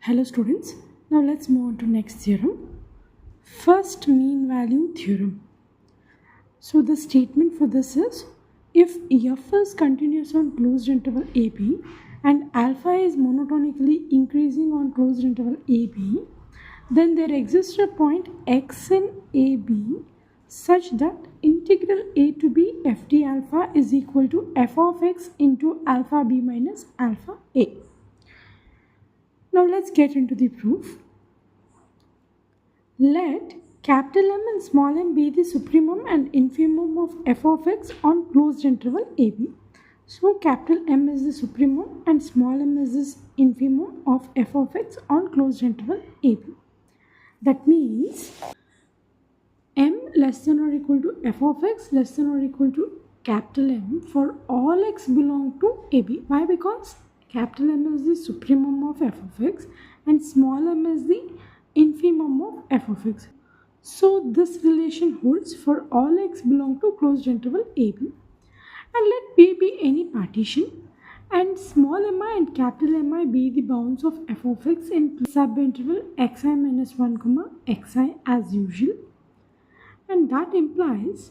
Hello students, now let's move on to next theorem. First mean value theorem. So the statement for this is, if f is continuous on closed interval AB and alpha is monotonically increasing on closed interval AB, then there exists a point x in AB such that integral a to b f d alpha is equal to f of x into alpha b minus alpha a. Now let's get into the proof. Let capital M and small m be the supremum and infimum of f of x on closed interval AB. So capital M is the supremum and small m is the infimum of f of x on closed interval AB. That means m less than or equal to f of x less than or equal to capital M for all x belong to AB. Why? Because capital M is the supremum of f of x and small m is the infimum of f of x. So this relation holds for all x belong to closed interval AB. And let P be any partition and small mi and capital Mi be the bounds of f of x in subinterval xi minus 1, xi as usual. And that implies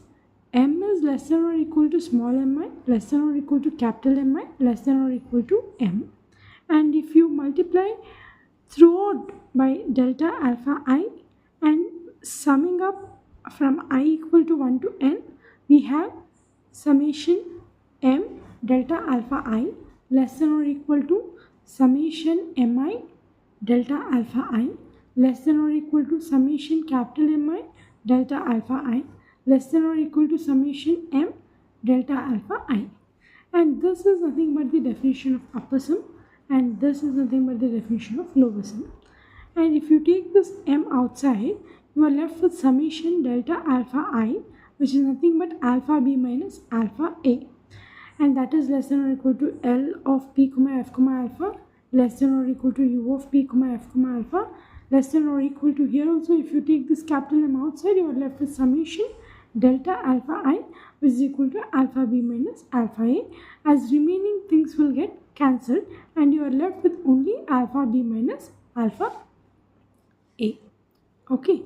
m is less than or equal to small mi, less than or equal to capital Mi, less than or equal to m. And if you multiply throughout by delta alpha I and summing up from I equal to 1 to n, we have summation m delta alpha I less than or equal to summation mi delta alpha I less than or equal to summation capital Mi delta alpha I less than or equal to summation m delta alpha I. And this is nothing but the definition of upper sum and this is nothing but the definition of lower sum. And if you take this m outside, you are left with summation delta alpha I, which is nothing but alpha b minus alpha a. And that is less than or equal to L of p, f, alpha, less than or equal to u of p, f, alpha, less than or equal to, here also if you take this capital M outside, you are left with summation delta alpha I, which is equal to alpha b minus alpha a, as remaining things will get cancelled and you are left with only alpha b minus alpha a. Okay,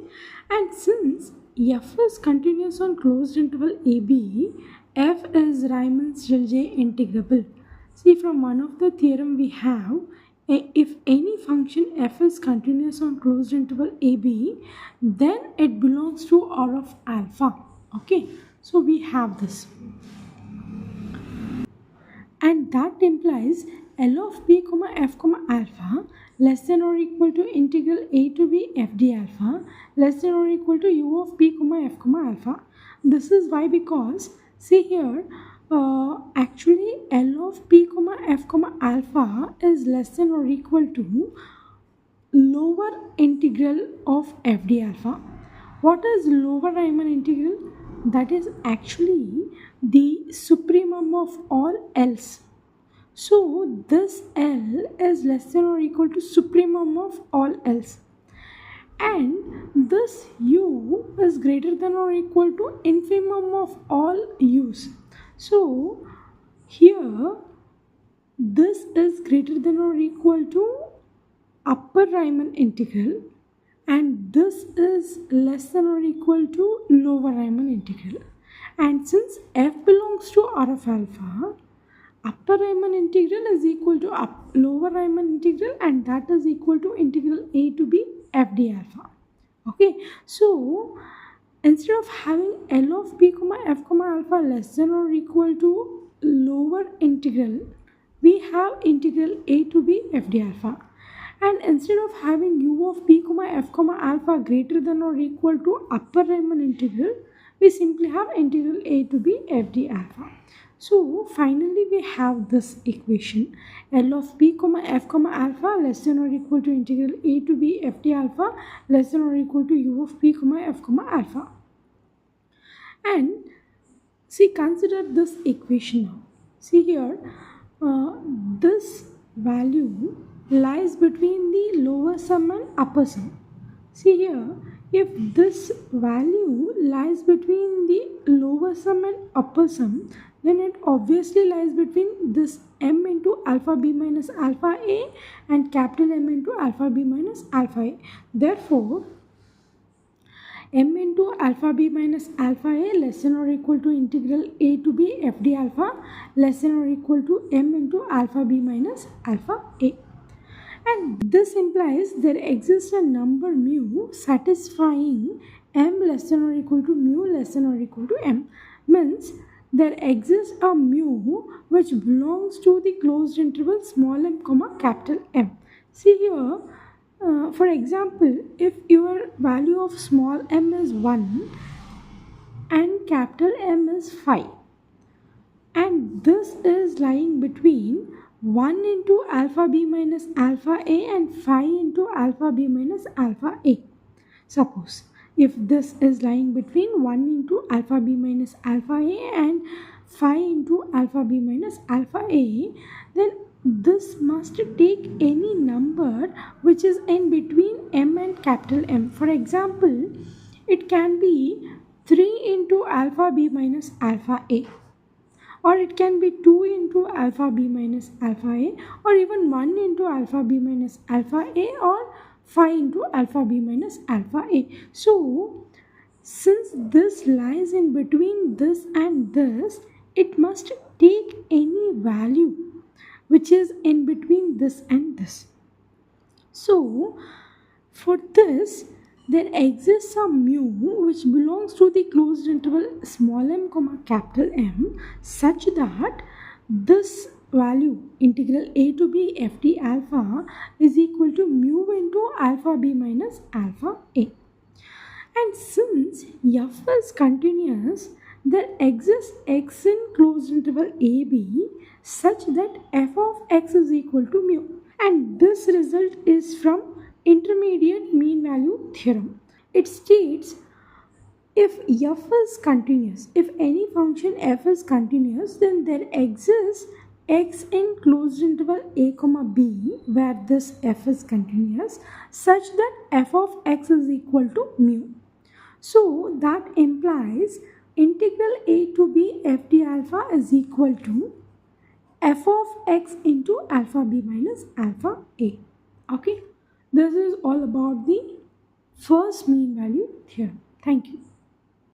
and since f is continuous on closed interval AB, f is Riemann-Stieltjes integrable. See, from one of the theorem we have, if any function f is continuous on closed interval AB, then it belongs to R of alpha. Okay, so we have this. And that implies L of p, f, alpha less than or equal to integral a to b f d alpha less than or equal to u of p, f, alpha. This is why, because see here, actually L of p, f, alpha is less than or equal to lower integral of f d alpha. What is lower Riemann integral? That is actually the supremum of all L's. So this L is less than or equal to supremum of all L's. And this U is greater than or equal to infimum of all U's. So here this is greater than or equal to upper Riemann integral and this is less than or equal to lower Riemann integral. And since f belongs to R of alpha, upper Riemann integral is equal to lower Riemann integral and that is equal to integral a to b f d alpha. Okay, so instead of having L of p, f, alpha less than or equal to lower integral, we have integral a to b f d alpha. And instead of having u of p, f, alpha greater than or equal to upper Riemann integral, we simply have integral a to b f d alpha. So finally we have this equation, L of p, f, alpha less than or equal to integral a to b f d alpha less than or equal to u of p, f, alpha. And see, consider this equation now. See here, this value lies between the lower sum and upper sum. See here, if this value lies between the lower sum and upper sum, then it obviously lies between this m into alpha b minus alpha a and capital M into alpha b minus alpha a. Therefore, m into alpha b minus alpha a less than or equal to integral a to b f d alpha less than or equal to m into alpha b minus alpha a. And this implies there exists a number mu satisfying m less than or equal to mu less than or equal to m. Means there exists a mu which belongs to the closed interval small m comma capital M. See here, for example, if your value of small m is 1 and capital M is 5, and this is lying between 1 into alpha b minus alpha a and 5 into alpha b minus alpha a. Suppose if this is lying between 1 into alpha b minus alpha a and 5 into alpha b minus alpha a, then this must take any number which is in between m and capital M. For example, it can be 3 into alpha b minus alpha a, or it can be 2 into alpha b minus alpha a, or even 1 into alpha b minus alpha a, or 5 into alpha b minus alpha a. So, since this lies in between this and this, it must take any value which is in between this and this. So, for this, there exists some mu which belongs to the closed interval small m comma capital M such that this value integral a to b f d alpha is equal to mu into alpha b minus alpha a. And since f is continuous, there exists x in closed interval a b such that f of x is equal to mu. And this result is from intermediate mean value theorem. It states if f is continuous, if any function f is continuous, then there exists x in closed interval a comma b where this f is continuous such that f of x is equal to mu. So that implies integral a to b f d alpha is equal to f of x into alpha b minus alpha a. Okay, this is all about the first mean value theorem. Thank you.